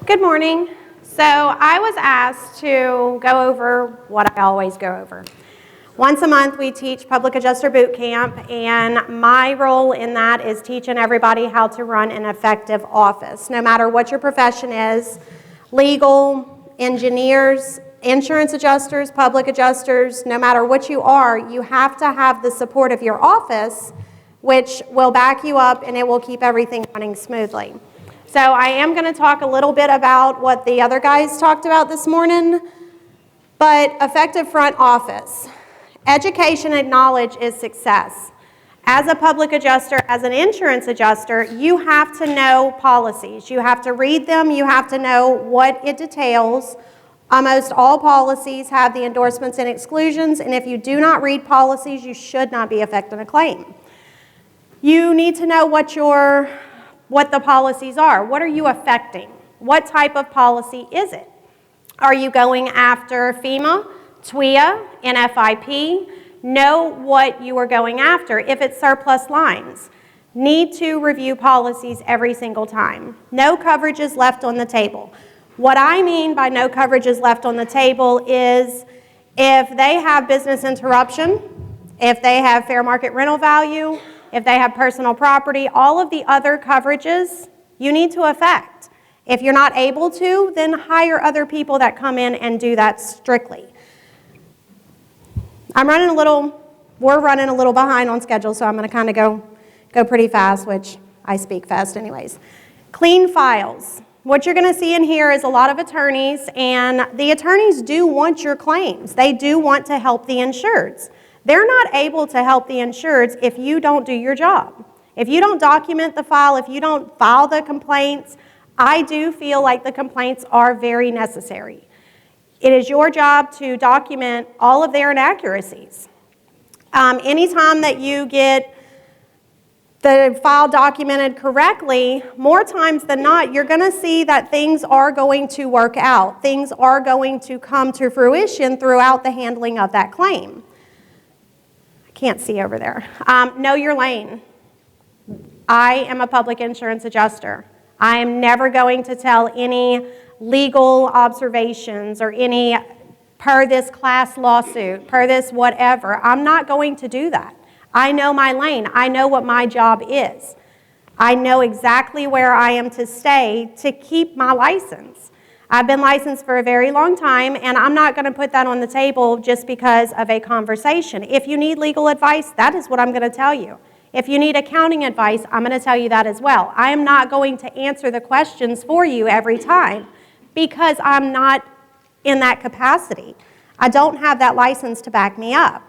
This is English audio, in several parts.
Good morning. So I was asked to go over what I always go over. Once a month we teach Public Adjuster Boot Camp, and my role in that is teaching everybody how to run an effective office. No matter what your profession is, legal, engineers, insurance adjusters, public adjusters, no matter what you are, you have to have the support of your office, which will back you up and it will keep everything running smoothly. So I am going to talk a little bit about what the other guys talked about this morning, but effective front office. Education and knowledge is success. As a public adjuster, as an insurance adjuster, you have to know policies. You have to read them. You have to know what it details. Almost all policies have the endorsements and exclusions, and if you do not read policies, you should not be affecting a claim. You need to know what the policies are. What are you affecting? What type of policy is it? Are you going after FEMA, TWIA, NFIP? Know what you are going after. If it's surplus lines, need to review policies every single time. No coverage is left on the table. What I mean by no coverage is left on the table is if they have business interruption, if they have fair market rental value, if they have personal property, all of the other coverages you need to affect. If you're not able to, then hire other people that come in and do that strictly. We're running a little behind on schedule, so I'm going to kind of go pretty fast, which I speak fast anyways. Clean files. What you're going to see in here is a lot of attorneys, and the attorneys do want your claims. They do want to help the insureds. They're not able to help the insureds if you don't do your job. If you don't document the file, if you don't file the complaints, I do feel like the complaints are very necessary. It is your job to document all of their inaccuracies. Anytime that you get the file documented correctly, more times than not, you're going to see that things are going to work out. Things are going to come to fruition throughout the handling of that claim. Can't see over there. Know your lane. I am a public insurance adjuster. I am never going to tell any legal observations or any per this class lawsuit, per this whatever. I'm not going to do that. I know my lane. I know what my job is. I know exactly where I am to stay to keep my license. I've been licensed for a very long time, and I'm not going to put that on the table just because of a conversation. If you need legal advice, that is what I'm going to tell you. If you need accounting advice, I'm going to tell you that as well. I am not going to answer the questions for you every time because I'm not in that capacity. I don't have that license to back me up.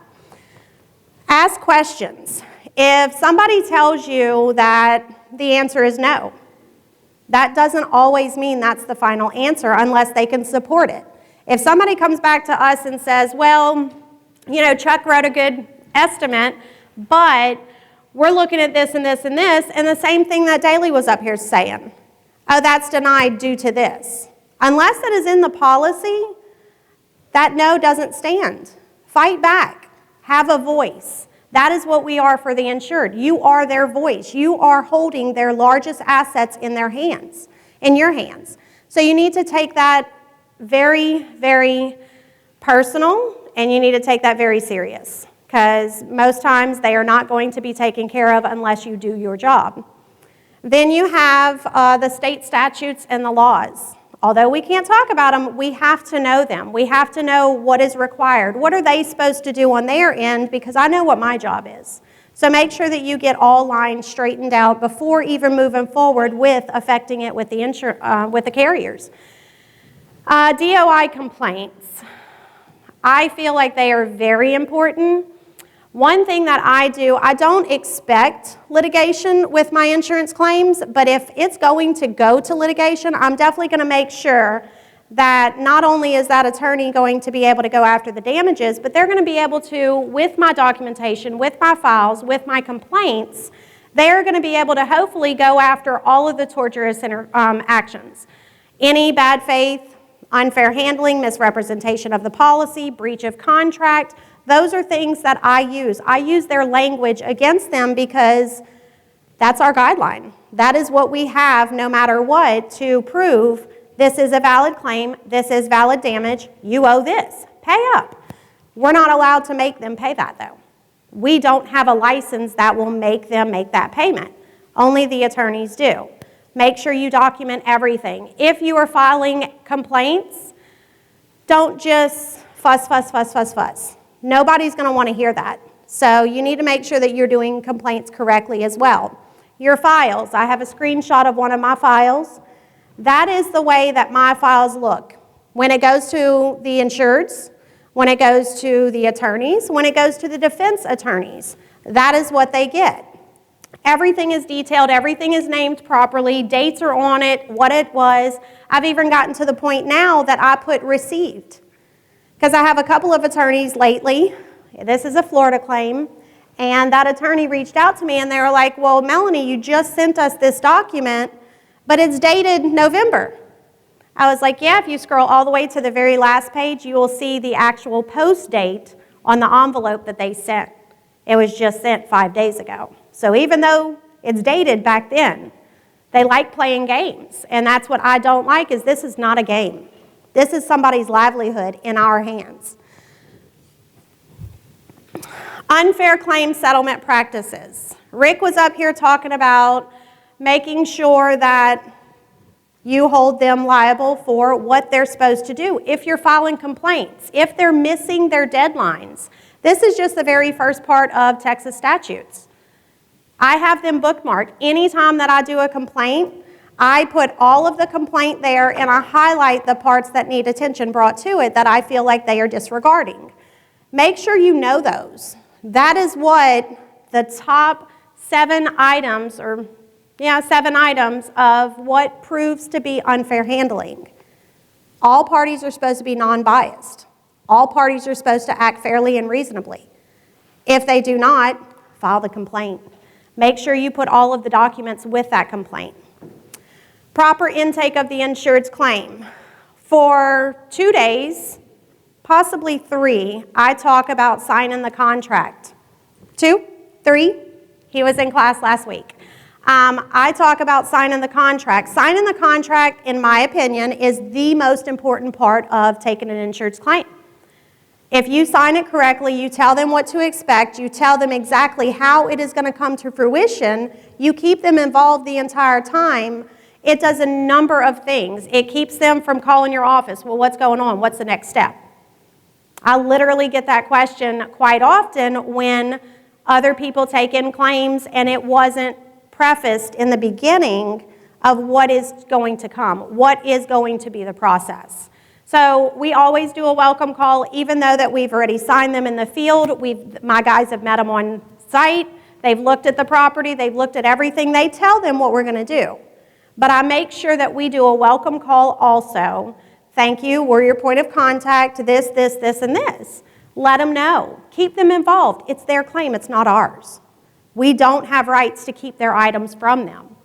Ask questions. If somebody tells you that the answer is no, that doesn't always mean that's the final answer unless they can support it. If somebody comes back to us and says, well, Chuck wrote a good estimate, but we're looking at this and this and this, and the same thing that Daly was up here saying, oh, that's denied due to this. Unless it is in the policy, that no doesn't stand. Fight back. Have a voice. That is what we are for the insured. You are their voice. You are holding their largest assets in their hands, in your hands. So you need to take that very, very personal, and you need to take that very serious, because most times they are not going to be taken care of unless you do your job. Then you have the state statutes and the laws. Although we can't talk about them, we have to know them. We have to know what is required. What are they supposed to do on their end? Because I know what my job is. So make sure that you get all lines straightened out before even moving forward with affecting it with the carriers. DOI complaints. I feel like they are very important. One thing that I do, I don't expect litigation with my insurance claims, but if it's going to go to litigation, I'm definitely going to make sure that not only is that attorney going to be able to go after the damages, but they're going to be able to, with my documentation, with my files, with my complaints, they're going to be able to hopefully go after all of the tortious actions. Any bad faith, unfair handling, misrepresentation of the policy, breach of contract, those are things that I use. I use their language against them because that's our guideline. That is what we have no matter what to prove this is a valid claim, this is valid damage, you owe this, pay up. We're not allowed to make them pay that though. We don't have a license that will make them make that payment. Only the attorneys do. Make sure you document everything. If you are filing complaints, don't just fuss, fuss, fuss, fuss, fuss. Nobody's going to want to hear that. So you need to make sure that you're doing complaints correctly as well. Your files. I have a screenshot of one of my files. That is the way that my files look. When it goes to the insureds, when it goes to the attorneys, when it goes to the defense attorneys, that is what they get. Everything is detailed, everything is named properly, dates are on it, what it was. I've even gotten to the point now that I put received. Because I have a couple of attorneys lately, this is a Florida claim, and that attorney reached out to me and they were like, well, Melanie, you just sent us this document, but it's dated November. I was like, yeah, if you scroll all the way to the very last page, you will see the actual post date on the envelope that they sent. It was just sent 5 days ago. So even though it's dated back then, they like playing games. And that's what I don't like, is this is not a game. This is somebody's livelihood in our hands. Unfair claim settlement practices. Rick was up here talking about making sure that you hold them liable for what they're supposed to do. If you're filing complaints, if they're missing their deadlines. This is just the very first part of Texas statutes. I have them bookmarked. Anytime that I do a complaint, I put all of the complaint there and I highlight the parts that need attention brought to it that I feel like they are disregarding. Make sure you know those. That is what the top 7 items, or 7 items of what proves to be unfair handling. All parties are supposed to be non-biased. All parties are supposed to act fairly and reasonably. If they do not, file the complaint. Make sure you put all of the documents with that complaint. Proper intake of the insured's claim. For 2 days, possibly 3, I talk about signing the contract. 2, 3, he was in class last week. I talk about signing the contract. Signing the contract, in my opinion, is the most important part of taking an insured's claim. If you sign it correctly, you tell them what to expect, you tell them exactly how it is going to come to fruition, you keep them involved the entire time, it does a number of things. It keeps them from calling your office, well, what's going on? What's the next step? I literally get that question quite often when other people take in claims and it wasn't prefaced in the beginning of what is going to come, what is going to be the process. So we always do a welcome call, even though that we've already signed them in the field. My guys have met them on site. They've looked at the property. They've looked at everything. They tell them what we're going to do. But I make sure that we do a welcome call also. Thank you. We're your point of contact. This, this, this, and this. Let them know. Keep them involved. It's their claim. It's not ours. We don't have rights to keep their items from them.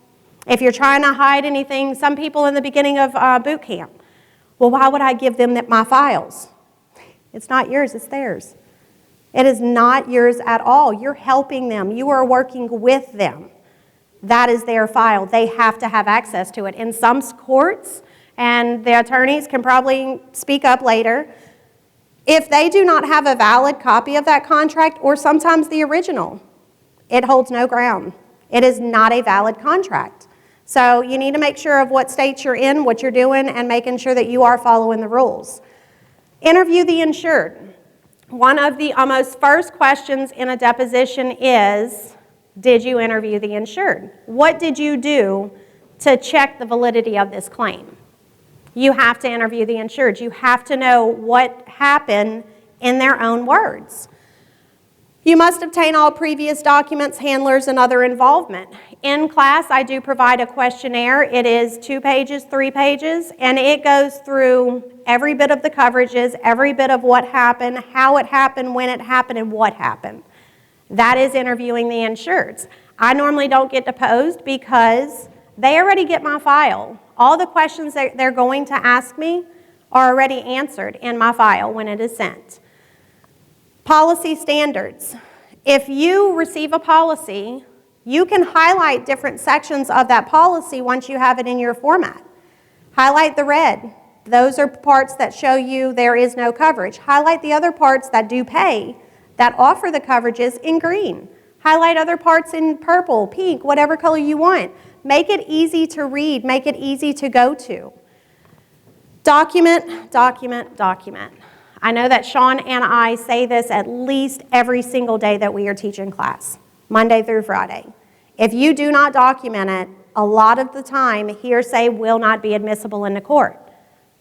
If you're trying to hide anything, some people in the beginning of boot camp, well, why would I give them my files? It's not yours, it's theirs. It is not yours at all. You're helping them. You are working with them. That is their file. They have to have access to it. In some courts, and the attorneys can probably speak up later, if they do not have a valid copy of that contract, or sometimes the original, it holds no ground. It is not a valid contract. So you need to make sure of what state you're in, what you're doing, and making sure that you are following the rules. Interview the insured. One of the almost first questions in a deposition is, did you interview the insured? What did you do to check the validity of this claim? You have to interview the insured. You have to know what happened in their own words. You must obtain all previous documents, handlers, and other involvement. In class, I do provide a questionnaire. It is 2 pages, 3 pages, and it goes through every bit of the coverages, every bit of what happened, how it happened, when it happened, and what happened. That is interviewing the insureds. I normally don't get deposed because they already get my file. All the questions that they're going to ask me are already answered in my file when it is sent. Policy standards. If you receive a policy, you can highlight different sections of that policy once you have it in your format. Highlight the red. Those are parts that show you there is no coverage. Highlight the other parts that do pay, that offer the coverages in green. Highlight other parts in purple, pink, whatever color you want. Make it easy to read. Make it easy to go to. Document, document, document. I know that Sean and I say this at least every single day that we are teaching class, Monday through Friday. If you do not document it, a lot of the time, hearsay will not be admissible into court.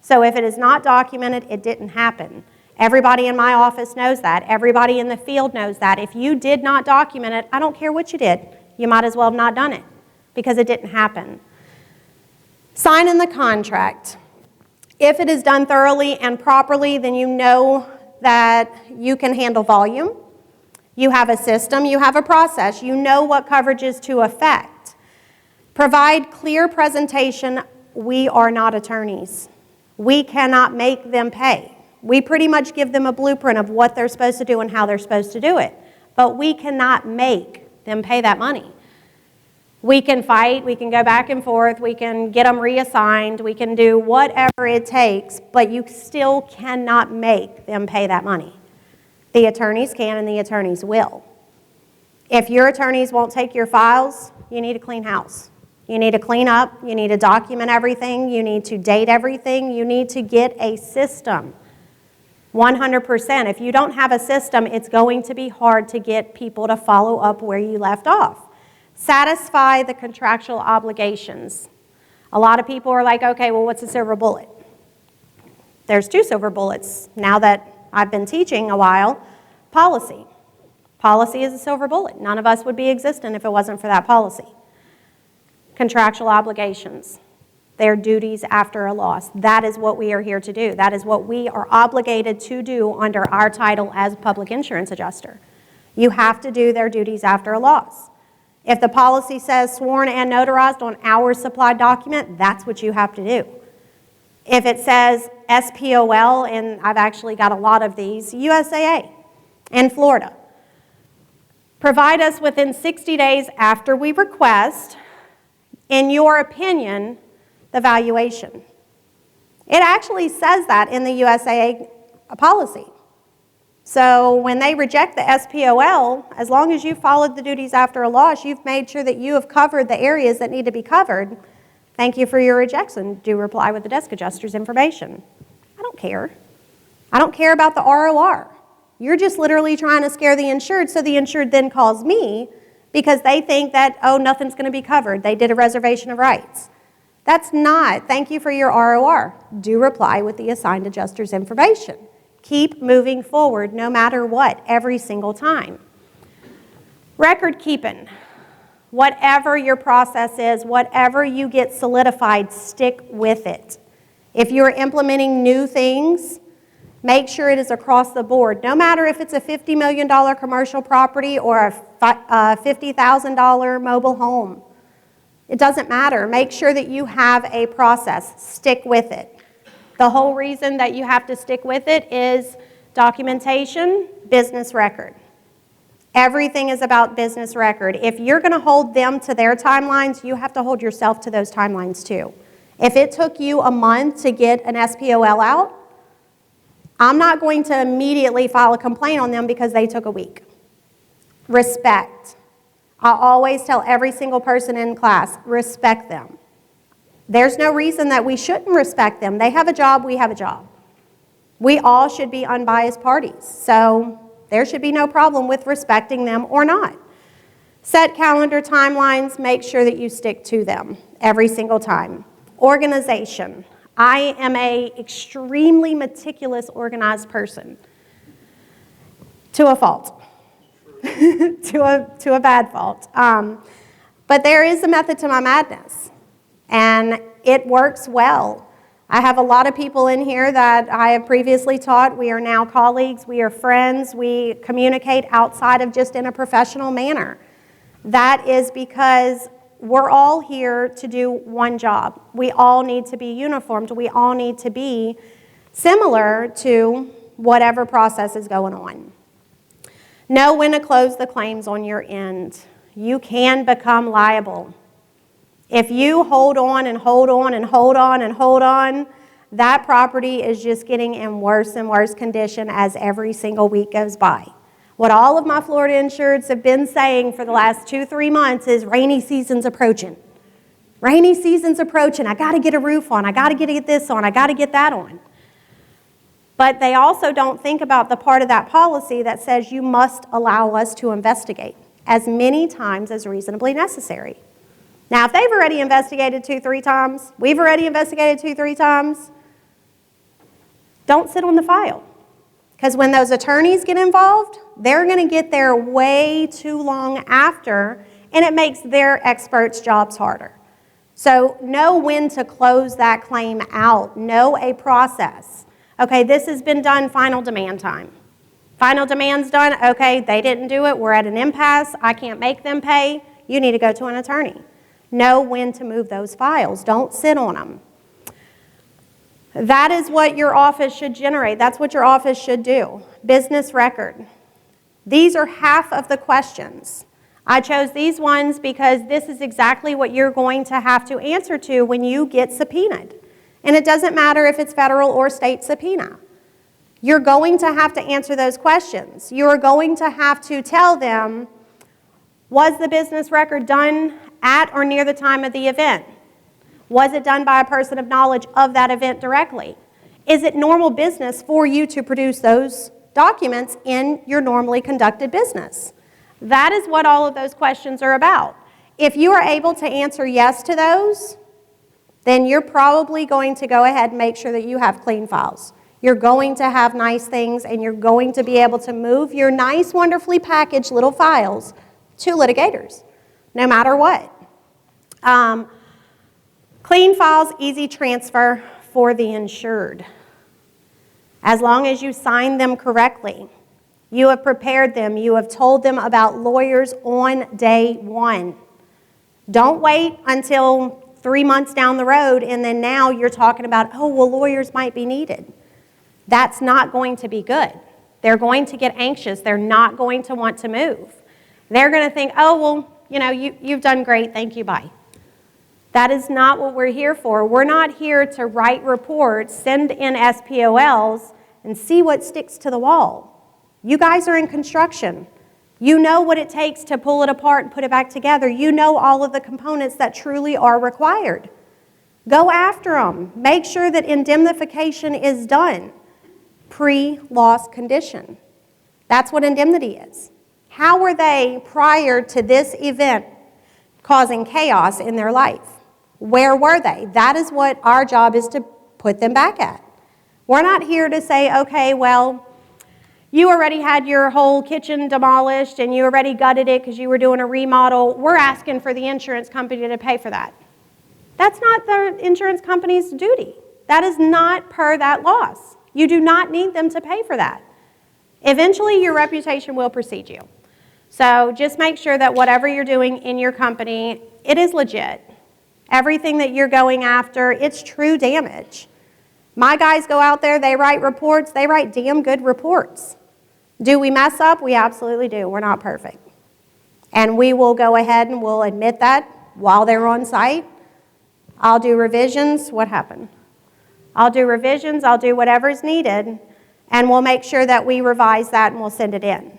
So if it is not documented, it didn't happen. Everybody in my office knows that. Everybody in the field knows that. If you did not document it, I don't care what you did, you might as well have not done it because it didn't happen. Sign in the contract. If it is done thoroughly and properly, then you know that you can handle volume. You have a system, you have a process, you know what coverages to affect. Provide clear presentation. We are not attorneys. We cannot make them pay. We pretty much give them a blueprint of what they're supposed to do and how they're supposed to do it. But we cannot make them pay that money. We can fight, we can go back and forth, we can get them reassigned, we can do whatever it takes, but you still cannot make them pay that money. The attorneys can and the attorneys will. If your attorneys won't take your files, you need a clean house. You need to clean up, you need to document everything, you need to date everything, you need to get a system. 100%. If you don't have a system, it's going to be hard to get people to follow up where you left off. Satisfy the contractual obligations. A lot of people are like, okay, well, what's a silver bullet? There's two silver bullets. Now that I've been teaching a while, policy. Policy is a silver bullet. None of us would be existent if it wasn't for that policy. Contractual obligations. Their duties after a loss. That is what we are here to do. That is what we are obligated to do under our title as public insurance adjuster. You have to do their duties after a loss. If the policy says sworn and notarized on our supplied document, that's what you have to do. If it says SPOL, and I've actually got a lot of these, USAA in Florida. Provide us within 60 days after we request, in your opinion, the valuation. It actually says that in the USAA policy. So when they reject the SPOL, as long as you followed the duties after a loss, you've made sure that you have covered the areas that need to be covered. Thank you for your rejection. Do reply with the desk adjuster's information. I don't care. I don't care about the ROR. You're just literally trying to scare the insured, so the insured then calls me because they think that, oh, nothing's going to be covered. They did a reservation of rights. That's not. Thank you for your ROR. Do reply with the assigned adjuster's information. Keep moving forward no matter what, every single time. Record keeping. Whatever your process is, whatever you get solidified, stick with it. If you're implementing new things, make sure it is across the board. No matter if it's a $50 million commercial property or a $50,000 mobile home. It doesn't matter. Make sure that you have a process. Stick with it. The whole reason that you have to stick with it is documentation, business record. Everything is about business record. If you're going to hold them to their timelines, you have to hold yourself to those timelines too. If it took you a month to get an SPOL out, I'm not going to immediately file a complaint on them because they took a week. Respect. I always tell every single person in class, respect them. There's no reason that we shouldn't respect them. They have a job, we have a job. We all should be unbiased parties, so there should be no problem with respecting them or not. Set calendar timelines, make sure that you stick to them every single time. Organization. I am an extremely meticulous, organized person. To a fault. to a bad fault. But there is a method to my madness, and it works well. I have a lot of people in here that I have previously taught. We are now colleagues, we are friends, we communicate outside of just in a professional manner. That is because we're all here to do one job. We all need to be uniformed. We all need to be similar to whatever process is going on. Know when to close the claims on your end. You can become liable. If you hold on and hold on and hold on and hold on, that property is just getting in worse and worse condition as every single week goes by. What all of my Florida insureds have been saying for the last 2-3 months is rainy season's approaching. Rainy season's approaching. I got to get a roof on. I got to get this on. I got to get that on. But they also don't think about the part of that policy that says you must allow us to investigate as many times as reasonably necessary. Now, if they've already investigated 2-3 times, we've already investigated 2-3 times, don't sit on the file. Because when those attorneys get involved, they're going to get there way too long after, and it makes their experts' jobs harder. So know when to close that claim out. Know a process. Okay, this has been done, final demand time. Final demand's done, okay, they didn't do it, we're at an impasse, I can't make them pay, you need to go to an attorney. Know when to move those files. Don't sit on them. That is what your office should generate. That's what your office should do. Business record. These are half of the questions. I chose these ones because this is exactly what you're going to have to answer to when you get subpoenaed. And it doesn't matter if it's federal or state subpoena. You're going to have to answer those questions. You're going to have to tell them, was the business record done at or near the time of the event? Was it done by a person of knowledge of that event directly? Is it normal business for you to produce those documents in your normally conducted business? That is what all of those questions are about. If you are able to answer yes to those, then you're probably going to go ahead and make sure that you have clean files. You're going to have nice things, and you're going to be able to move your nice, wonderfully packaged little files to litigators, no matter what. Clean files, easy transfer for the insured. As long as you sign them correctly, you have prepared them, you have told them about lawyers on day one. Don't wait until 3 months down the road and then now you're talking about, oh, well, lawyers might be needed. That's not going to be good. They're going to get anxious. They're not going to want to move. They're going to think, oh, well, you know, you've done great. Thank you. Bye. That is not what we're here for. We're not here to write reports, send in SPOLs, and see what sticks to the wall. You guys are in construction. You know what it takes to pull it apart and put it back together. You know all of the components that truly are required. Go after them. Make sure that indemnification is done. Pre-loss condition. That's what indemnity is. How were they prior to this event causing chaos in their life? Where were they? That is what our job is to put them back at. We're not here to say, okay, well, you already had your whole kitchen demolished and you already gutted it because you were doing a remodel. We're asking for the insurance company to pay for that. That's not the insurance company's duty. That is not per that loss. You do not need them to pay for that. Eventually, your reputation will precede you. So just make sure that whatever you're doing in your company, it is legit. Everything that you're going after, it's true damage. My guys go out there, they write reports, they write damn good reports. Do we mess up? We absolutely do. We're not perfect. And we will go ahead and we'll admit that while they're on site. I'll do revisions. What happened? I'll do revisions, I'll do whatever's needed, and we'll make sure that we revise that and we'll send it in.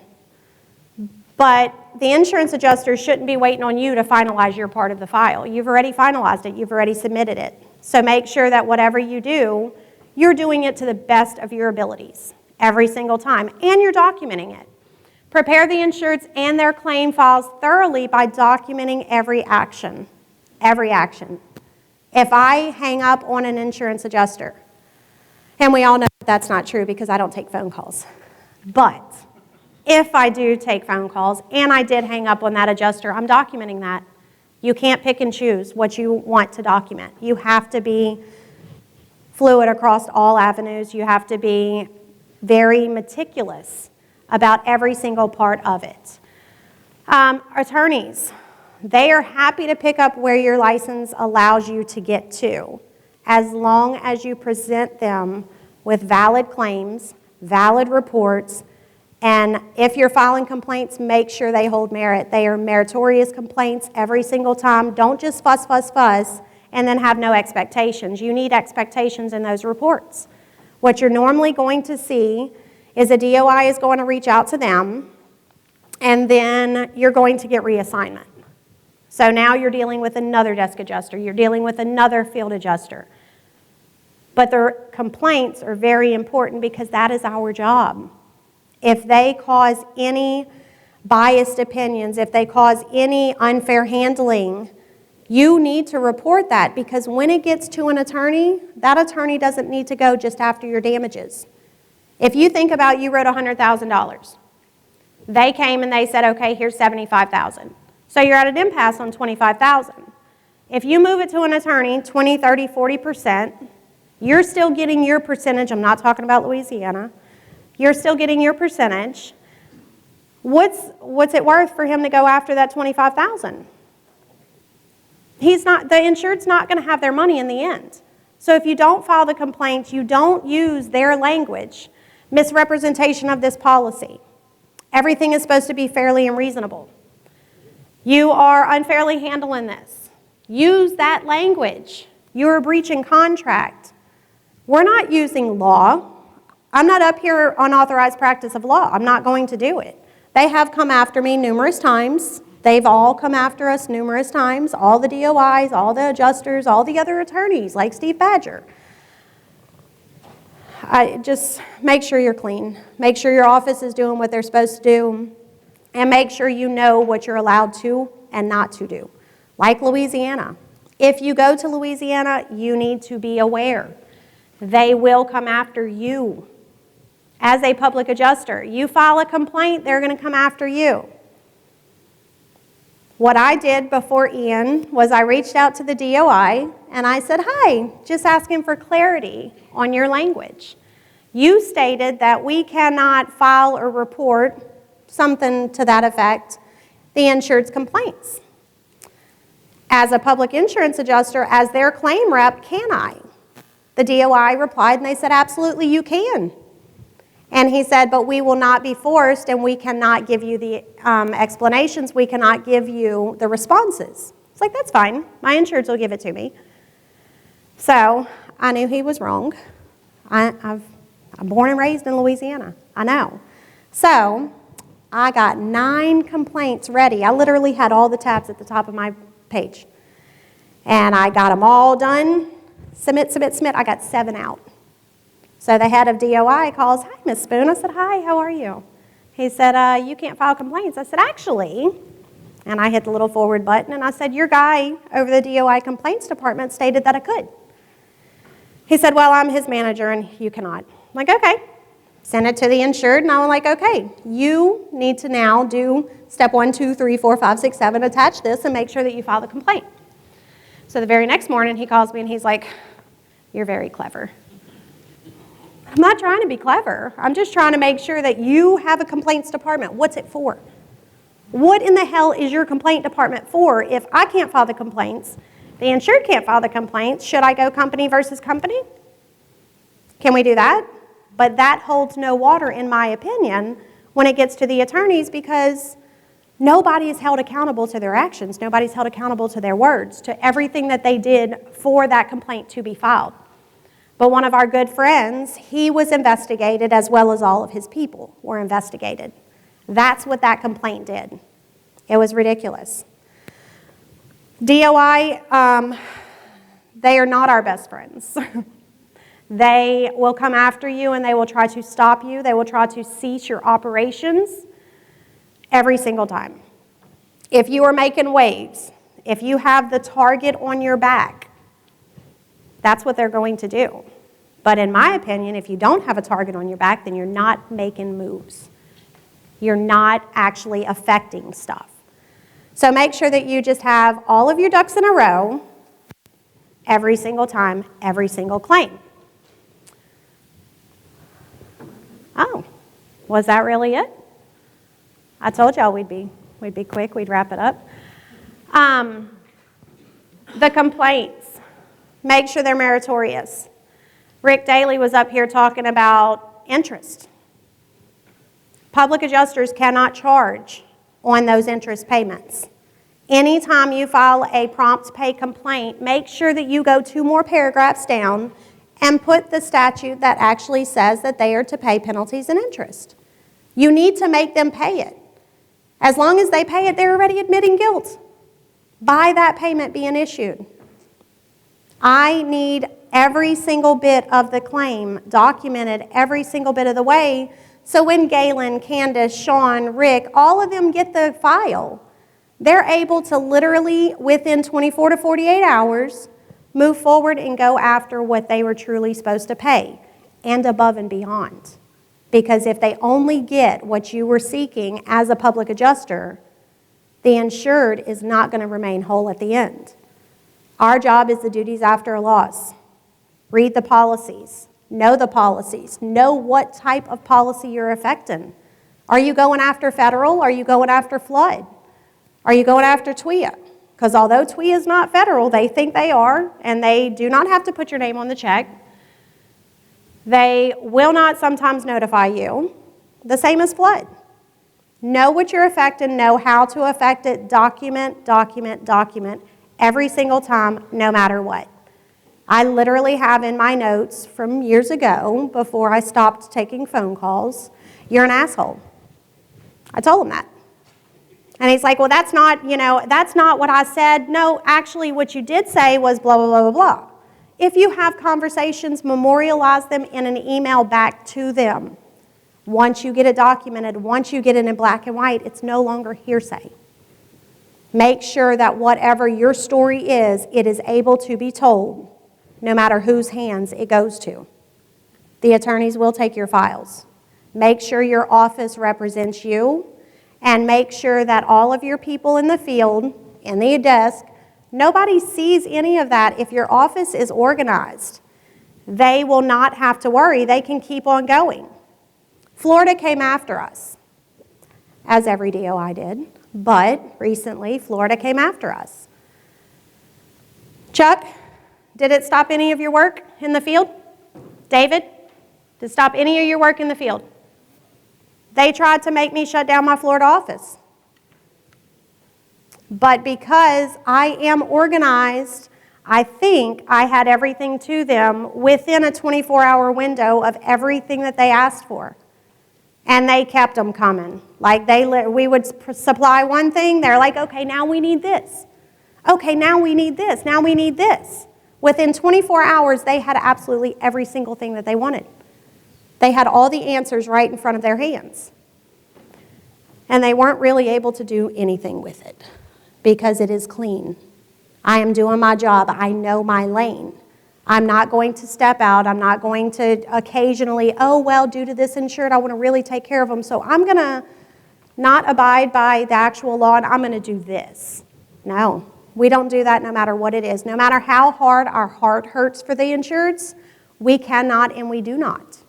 But the insurance adjuster shouldn't be waiting on you to finalize your part of the file. You've already finalized it, you've already submitted it. So make sure that whatever you do, you're doing it to the best of your abilities every single time, and you're documenting it. Prepare the insureds and their claim files thoroughly by documenting every action. Every action. If I hang up on an insurance adjuster, and we all know that's not true because I don't take phone calls, but if I do take phone calls and I did hang up on that adjuster, I'm documenting that. You can't pick and choose what you want to document. You have to be fluid across all avenues. You have to be very meticulous about every single part of it. Attorneys, they are happy to pick up where your license allows you to get to, as long as you present them with valid claims, valid reports, And if you're filing complaints, make sure they hold merit. They are meritorious complaints every single time. Don't just fuss, fuss, fuss, and then have no expectations. You need expectations in those reports. What you're normally going to see is a DOI is going to reach out to them, and then you're going to get reassignment. So now you're dealing with another desk adjuster. You're dealing with another field adjuster. But their complaints are very important because that is our job. If they cause any biased opinions, if they cause any unfair handling, you need to report that, because when it gets to an attorney, that attorney doesn't need to go just after your damages. If you think about, you wrote $100,000. They came and they said, okay, here's $75,000. So you're at an impasse on $25,000. If you move it to an attorney, 20, 30, 40%, you're still getting your percentage. I'm not talking about Louisiana. You're still getting your percentage. What's it worth for him to go after that $25,000? The insured's not going to have their money in the end. So if you don't file the complaint, you don't use their language, misrepresentation of this policy. Everything is supposed to be fairly and reasonable. You are unfairly handling this. Use that language. You're breaching contract. We're not using law. I'm not up here on authorized practice of law. I'm not going to do it. They have come after me numerous times. They've all come after us numerous times, all the DOIs, all the adjusters, all the other attorneys, like Steve Badger. Just make sure you're clean. Make sure your office is doing what they're supposed to do, and make sure you know what you're allowed to and not to do. Like Louisiana. If you go to Louisiana, you need to be aware. They will come after you. As a public adjuster, you file a complaint, they're going to come after you. What I did before Ian was I reached out to the DOI and I said, hi, just asking for clarity on your language. You stated that we cannot file or report, something to that effect, the insured's complaints. As a public insurance adjuster, as their claim rep, can I? The DOI replied and they said, absolutely you can. And he said, but we will not be forced, and we cannot give you the explanations. We cannot give you the responses. It's like, that's fine. My insureds will give it to me. So I knew he was wrong. I'm born and raised in Louisiana. I know. So I got 9 complaints ready. I literally had all the tabs at the top of my page. And I got them all done. Submit, submit, submit. I got 7 out. So the head of DOI calls, hi, Miss Spoon. I said, hi, how are you? He said, you can't file complaints. I said, actually, and I hit the little forward button, and I said, your guy over the DOI complaints department stated that I could. He said, well, I'm his manager, and you cannot. I'm like, okay. Send it to the insured, and I'm like, okay, you need to now do step 1, 2, 3, 4, 5, 6, 7, attach this, and make sure that you file the complaint. So the very next morning, he calls me, and he's like, you're very clever. I'm not trying to be clever. I'm just trying to make sure that you have a complaints department. What's it for? What in the hell is your complaint department for if I can't file the complaints, the insured can't file the complaints? Should I go company versus company? Can we do that? But that holds no water, in my opinion, when it gets to the attorneys, because nobody is held accountable to their actions. Nobody's held accountable to their words, to everything that they did for that complaint to be filed. But one of our good friends, he was investigated, as well as all of his people were investigated. That's what that complaint did. It was ridiculous. DOI, they are not our best friends. They will come after you and they will try to stop you. They will try to cease your operations every single time. If you are making waves, if you have the target on your back, that's what they're going to do. But in my opinion, if you don't have a target on your back, then you're not making moves. You're not actually affecting stuff. So make sure that you just have all of your ducks in a row every single time, every single claim. Oh, was that really it? I told y'all we'd be quick, we'd wrap it up. The complaints. Make sure they're meritorious. Rick Daly was up here talking about interest. Public adjusters cannot charge on those interest payments. Anytime you file a prompt pay complaint, make sure that you go 2 more paragraphs down and put the statute that actually says that they are to pay penalties and interest. You need to make them pay it. As long as they pay it, they're already admitting guilt by that payment being issued. I need every single bit of the claim documented every single bit of the way, so when Galen, Candace, Sean, Rick, all of them get the file, they're able to literally, within 24 to 48 hours, move forward and go after what they were truly supposed to pay, and above and beyond. Because if they only get what you were seeking as a public adjuster, the insured is not going to remain whole at the end. Our job is the duties after a loss. Read the policies. Know the policies. Know what type of policy you're affecting. Are you going after federal? Are you going after flood? Are you going after TWIA? Because although TWIA is not federal, they think they are, and they do not have to put your name on the check. They will not sometimes notify you. The same as flood. Know what you're affecting, know how to affect it, document, document, document every single time, no matter what. I literally have in my notes from years ago, before I stopped taking phone calls, "You're an asshole." I told him that. And he's like, "Well, that's not, that's not what I said." No, actually what you did say was blah, blah, blah, blah, blah. If you have conversations, memorialize them in an email back to them. Once you get it documented, once you get it in black and white, it's no longer hearsay. Make sure that whatever your story is, it is able to be told, no matter whose hands it goes to. The attorneys will take your files. Make sure your office represents you, and make sure that all of your people in the field, in the desk, nobody sees any of that. If your office is organized, they will not have to worry. They can keep on going. Florida came after us, as every DOI did, but recently Florida came after us. Chuck, did it stop any of your work in the field? David, did it stop any of your work in the field? They tried to make me shut down my Florida office. But because I am organized, I think I had everything to them within a 24-hour window of everything that they asked for. And they kept them coming. Like we would supply one thing, they're like, "Okay, now we need this. Okay, now we need this. Now we need this." Within 24 hours, they had absolutely every single thing that they wanted. They had all the answers right in front of their hands. And they weren't really able to do anything with it because it is clean. I am doing my job. I know my lane. I'm not going to step out. I'm not going to occasionally, "Oh, well, due to this insured, I want to really take care of them, so I'm going to not abide by the actual law and I'm going to do this." No, we don't do that no matter what it is. No matter how hard our heart hurts for the insureds, we cannot and we do not.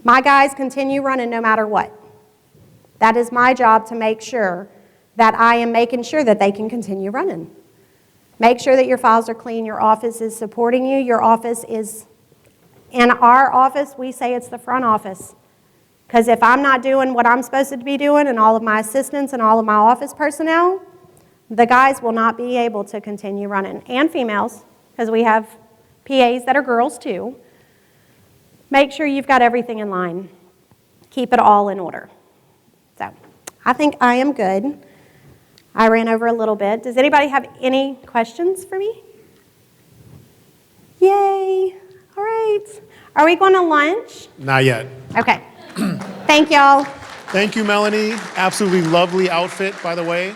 My guys continue running no matter what. That is my job, to make sure that I am making sure that they can continue running. Make sure that your files are clean, your office is supporting you, your office is, in our office, we say it's the front office. Because if I'm not doing what I'm supposed to be doing, and all of my assistants and all of my office personnel, the guys will not be able to continue running. And females, because we have PAs that are girls too. Make sure you've got everything in line. Keep it all in order. So, I think I am good. I ran over a little bit. Does anybody have any questions for me? Yay. All right. Are we going to lunch? Not yet. Okay. Thank y'all. Thank you, Melanie. Absolutely lovely outfit, by the way.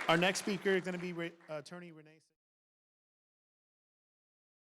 Our next speaker is going to be attorney Renee.